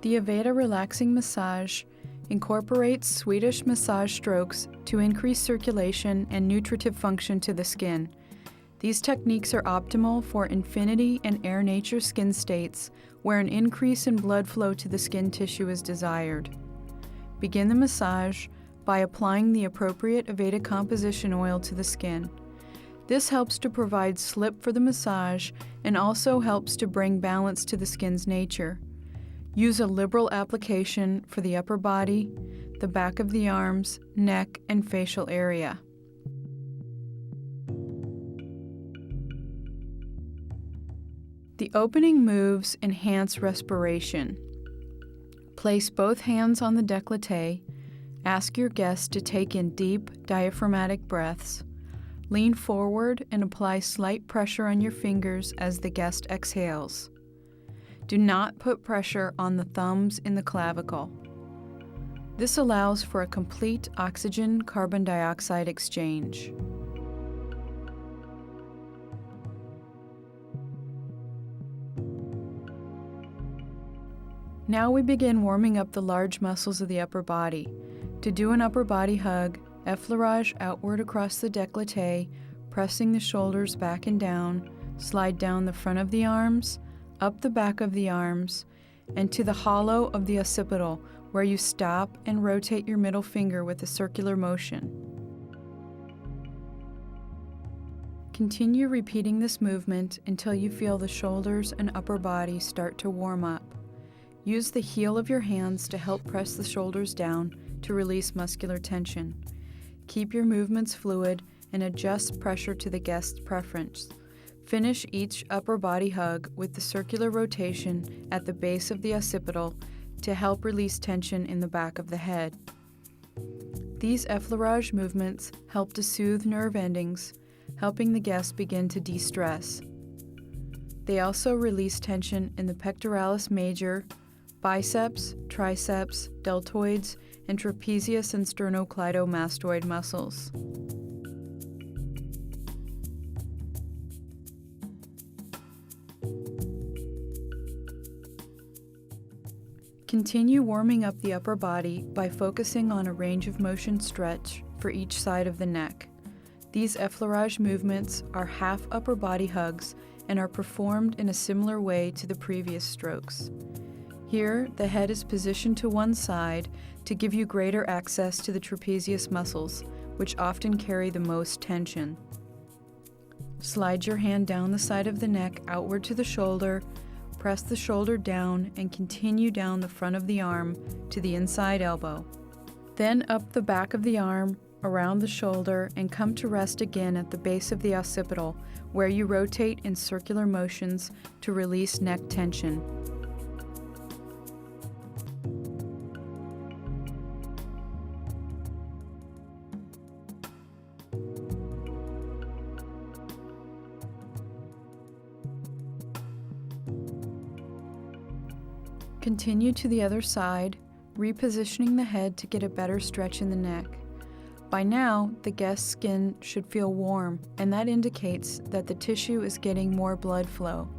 The Aveda relaxing massage incorporates Swedish massage strokes to increase circulation and nutritive function to the skin. These techniques are optimal for infinity and air nature skin states where an increase in blood flow to the skin tissue is desired. Begin the massage by applying the appropriate Aveda composition oil to the skin. This helps to provide slip for the massage and also helps to bring balance to the skin's nature. Use a liberal application for the upper body, the back of the arms, neck, and facial area. The opening moves enhance respiration. Place both hands on the décolleté. Ask your guest to take in deep, diaphragmatic breaths. Lean forward and apply slight pressure on your fingers as the guest exhales. Do not put pressure on the thumbs in the clavicle. This allows for a complete oxygen-carbon dioxide exchange. Now we begin warming up the large muscles of the upper body. To do an upper body hug, effleurage outward across the décolleté, pressing the shoulders back and down, slide down the front of the arms, up the back of the arms, and to the hollow of the occipital, where you stop and rotate your middle finger with a circular motion. Continue repeating this movement until you feel the shoulders and upper body start to warm up. Use the heel of your hands to help press the shoulders down to release muscular tension. Keep your movements fluid and adjust pressure to the guest's preference. Finish each upper body hug with the circular rotation at the base of the occipital to help release tension in the back of the head. These effleurage movements help to soothe nerve endings, helping the guest begin to de-stress. They also release tension in the pectoralis major, biceps, triceps, deltoids, and trapezius and sternocleidomastoid muscles. Continue warming up the upper body by focusing on a range of motion stretch for each side of the neck. These effleurage movements are half upper body hugs and are performed in a similar way to the previous strokes. Here, the head is positioned to one side to give you greater access to the trapezius muscles, which often carry the most tension. Slide your hand down the side of the neck outward to the shoulder. Press the shoulder down and continue down the front of the arm to the inside elbow. Then up the back of the arm, around the shoulder, and come to rest again at the base of the occipital, where you rotate in circular motions to release neck tension. Continue to the other side, repositioning the head to get a better stretch in the neck. By now, the guest's skin should feel warm, and that indicates that the tissue is getting more blood flow.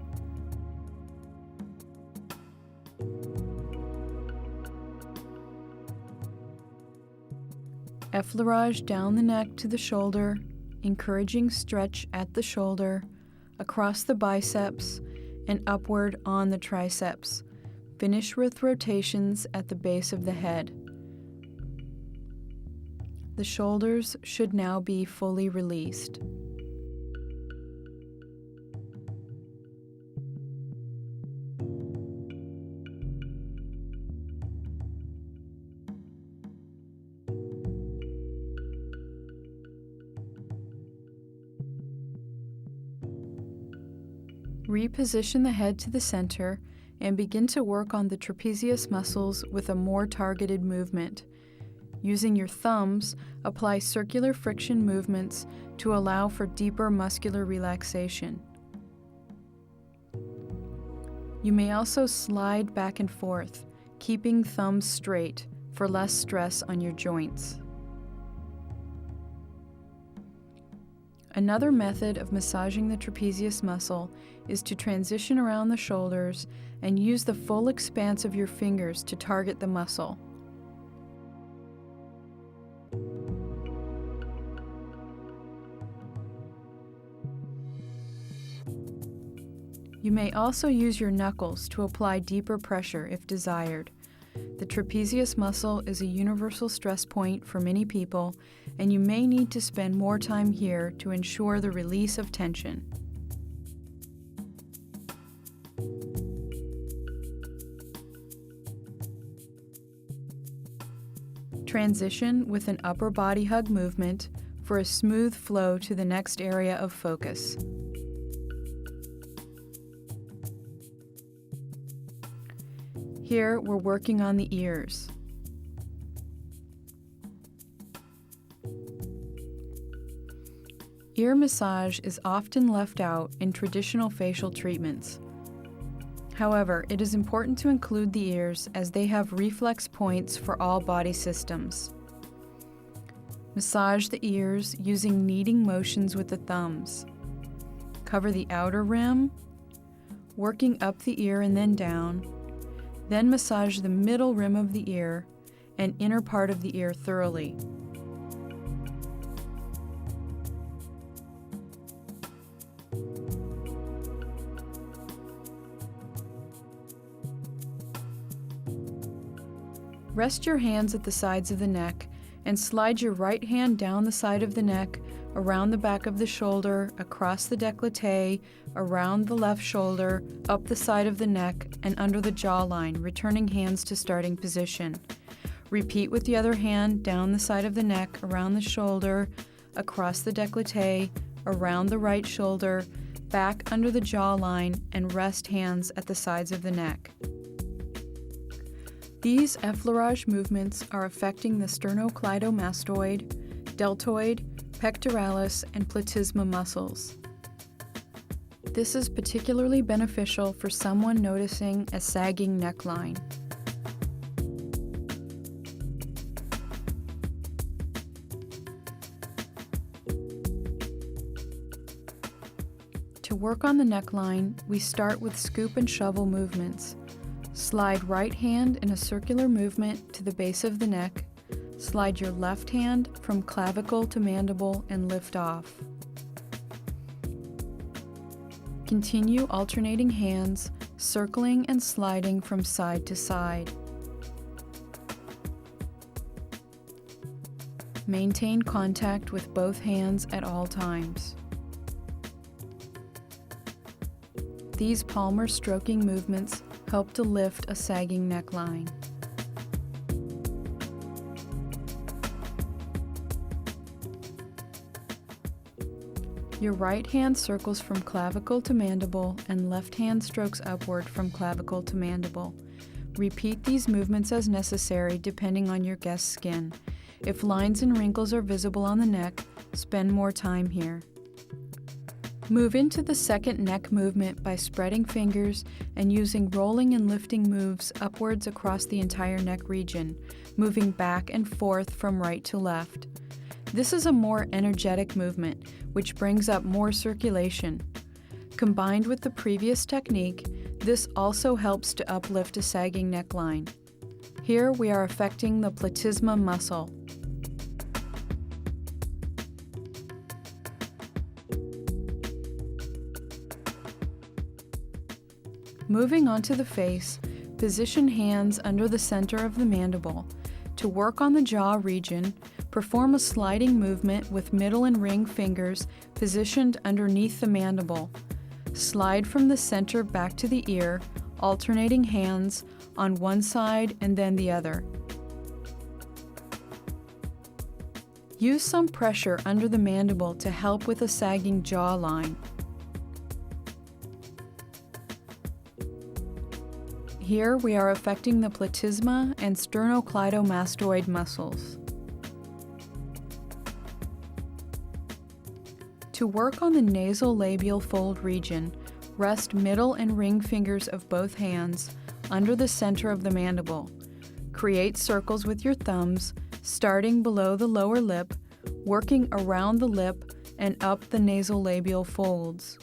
Effleurage down the neck to the shoulder, encouraging stretch at the shoulder, across the biceps, and upward on the triceps. Finish with rotations at the base of the head. The shoulders should now be fully released. Reposition the head to the center and begin to work on the trapezius muscles with a more targeted movement. Using your thumbs, apply circular friction movements to allow for deeper muscular relaxation. You may also slide back and forth, keeping thumbs straight for less stress on your joints. Another method of massaging the trapezius muscle is to transition around the shoulders and use the full expanse of your fingers to target the muscle. You may also use your knuckles to apply deeper pressure if desired. The trapezius muscle is a universal stress point for many people, and you may need to spend more time here to ensure the release of tension. Transition with an upper body hug movement for a smooth flow to the next area of focus. Here, we're working on the ears. Ear massage is often left out in traditional facial treatments. However, it is important to include the ears as they have reflex points for all body systems. Massage the ears using kneading motions with the thumbs. Cover the outer rim, working up the ear and then down. Then massage the middle rim of the ear and inner part of the ear thoroughly. Rest your hands at the sides of the neck and slide your right hand down the side of the neck, around the back of the shoulder, across the décolleté, around the left shoulder, up the side of the neck, and under the jawline, returning hands to starting position. Repeat with the other hand down the side of the neck, around the shoulder, across the décolleté, around the right shoulder, back under the jawline, and rest hands at the sides of the neck. These effleurage movements are affecting the sternocleidomastoid, deltoid, pectoralis, and platysma muscles. This is particularly beneficial for someone noticing a sagging neckline. To work on the neckline, we start with scoop and shovel movements. Slide right hand in a circular movement to the base of the neck. Slide your left hand from clavicle to mandible and lift off. Continue alternating hands, circling and sliding from side to side. Maintain contact with both hands at all times. These palmar stroking movements help to lift a sagging neckline. Your right hand circles from clavicle to mandible and left hand strokes upward from clavicle to mandible. Repeat these movements as necessary depending on your guest's skin. If lines and wrinkles are visible on the neck, spend more time here. Move into the second neck movement by spreading fingers and using rolling and lifting moves upwards across the entire neck region, moving back and forth from right to left. This is a more energetic movement, which brings up more circulation. Combined with the previous technique, this also helps to uplift a sagging neckline. Here we are affecting the platysma muscle. Moving on to the face, position hands under the center of the mandible. To work on the jaw region, perform a sliding movement with middle and ring fingers positioned underneath the mandible. Slide from the center back to the ear, alternating hands on one side and then the other. Use some pressure under the mandible to help with a sagging jawline. Here we are affecting the platysma and sternocleidomastoid muscles. To work on the nasolabial fold region, rest middle and ring fingers of both hands under the center of the mandible. Create circles with your thumbs, starting below the lower lip, working around the lip and up the nasolabial folds.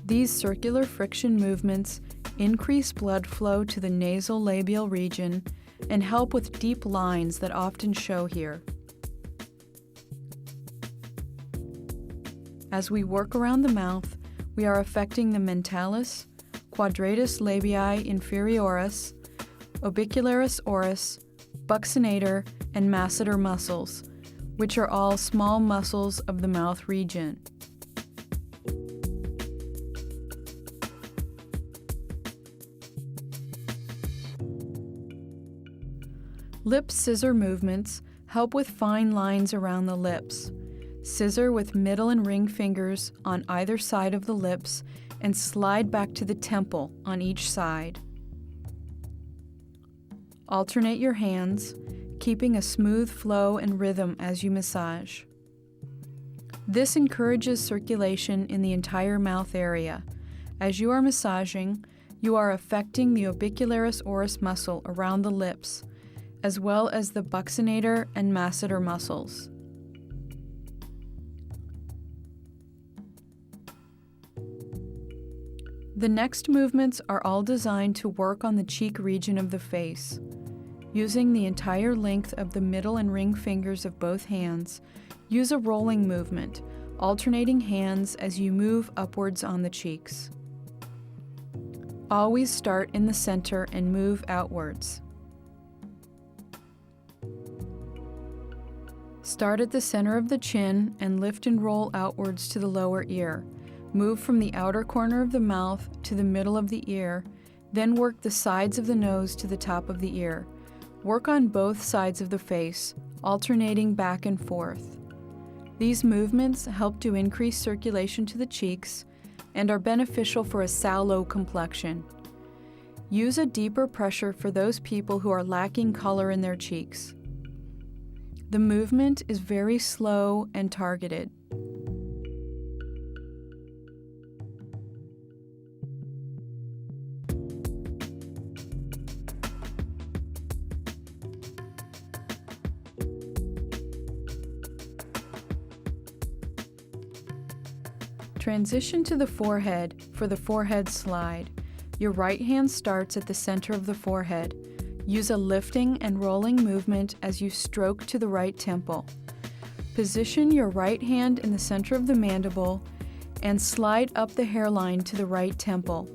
These circular friction movements increase blood flow to the nasolabial region and help with deep lines that often show here. As we work around the mouth, we are affecting the mentalis, quadratus labii inferioris, orbicularis oris, buccinator, and masseter muscles, which are all small muscles of the mouth region. Lip scissor movements help with fine lines around the lips. Scissor with middle and ring fingers on either side of the lips and slide back to the temple on each side. Alternate your hands, keeping a smooth flow and rhythm as you massage. This encourages circulation in the entire mouth area. As you are massaging, you are affecting the orbicularis oris muscle around the lips, as well as the buccinator and masseter muscles. The next movements are all designed to work on the cheek region of the face. Using the entire length of the middle and ring fingers of both hands, use a rolling movement, alternating hands as you move upwards on the cheeks. Always start in the center and move outwards. Start at the center of the chin and lift and roll outwards to the lower ear. Move from the outer corner of the mouth to the middle of the ear, then work the sides of the nose to the top of the ear. Work on both sides of the face, alternating back and forth. These movements help to increase circulation to the cheeks and are beneficial for a sallow complexion. Use a deeper pressure for those people who are lacking color in their cheeks. The movement is very slow and targeted. Transition to the forehead for the forehead slide. Your right hand starts at the center of the forehead. Use a lifting and rolling movement as you stroke to the right temple. Position your right hand in the center of the mandible and slide up the hairline to the right temple.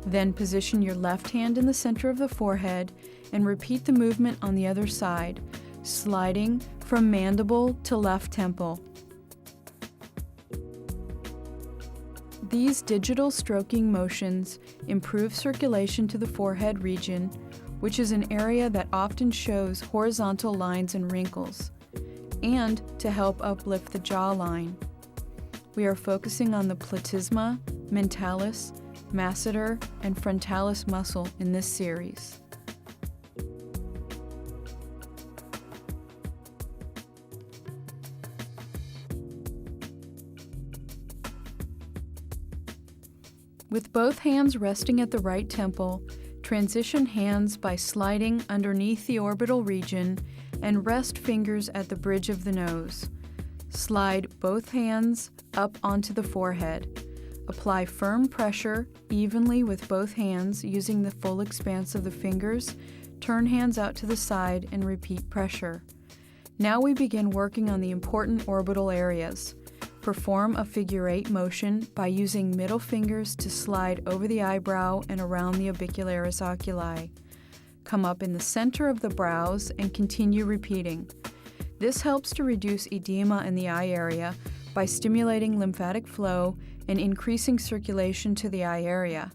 Then position your left hand in the center of the forehead and repeat the movement on the other side, sliding from mandible to left temple. These digital stroking motions improve circulation to the forehead region, which is an area that often shows horizontal lines and wrinkles, and to help uplift the jawline. We are focusing on the platysma, mentalis, masseter, and frontalis muscle in this series. With both hands resting at the right temple, transition hands by sliding underneath the orbital region and rest fingers at the bridge of the nose. Slide both hands up onto the forehead. Apply firm pressure evenly with both hands using the full expanse of the fingers. Turn hands out to the side and repeat pressure. Now we begin working on the important orbital areas. Perform a figure 8 motion by using middle fingers to slide over the eyebrow and around the orbicularis oculi. Come up in the center of the brows and continue repeating. This helps to reduce edema in the eye area by stimulating lymphatic flow and increasing circulation to the eye area.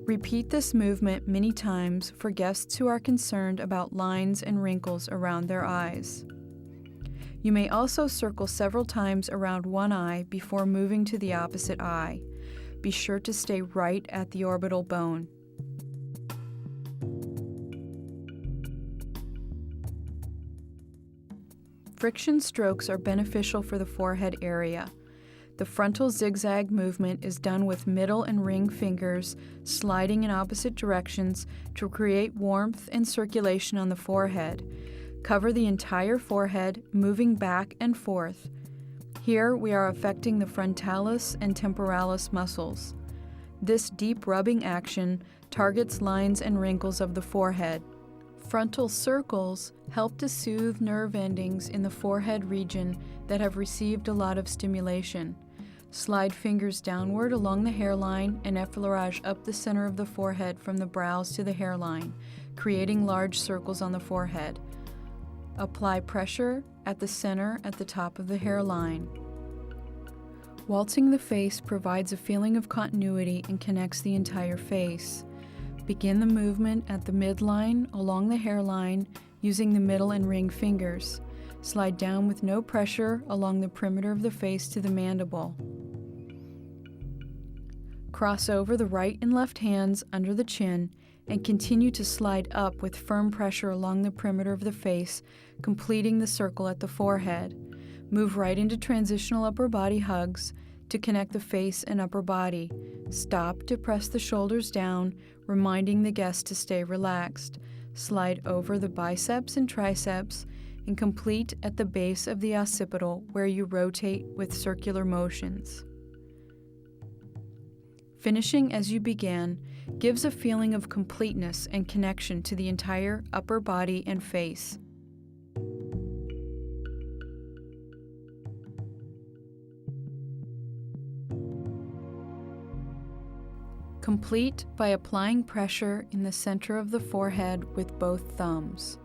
Repeat this movement many times for guests who are concerned about lines and wrinkles around their eyes. You may also circle several times around one eye before moving to the opposite eye. Be sure to stay right at the orbital bone. Friction strokes are beneficial for the forehead area. The frontal zigzag movement is done with middle and ring fingers sliding in opposite directions to create warmth and circulation on the forehead. Cover the entire forehead, moving back and forth. Here we are affecting the frontalis and temporalis muscles. This deep rubbing action targets lines and wrinkles of the forehead. Frontal circles help to soothe nerve endings in the forehead region that have received a lot of stimulation. Slide fingers downward along the hairline and effleurage up the center of the forehead from the brows to the hairline, creating large circles on the forehead. Apply pressure at the center at the top of the hairline. Waltzing the face provides a feeling of continuity and connects the entire face. Begin the movement at the midline along the hairline using the middle and ring fingers. Slide down with no pressure along the perimeter of the face to the mandible. Cross over the right and left hands under the chin and continue to slide up with firm pressure along the perimeter of the face, completing the circle at the forehead. Move right into transitional upper body hugs to connect the face and upper body. Stop to press the shoulders down, reminding the guest to stay relaxed. Slide over the biceps and triceps and complete at the base of the occipital where you rotate with circular motions. Finishing as you began gives a feeling of completeness and connection to the entire upper body and face. Complete by applying pressure in the center of the forehead with both thumbs.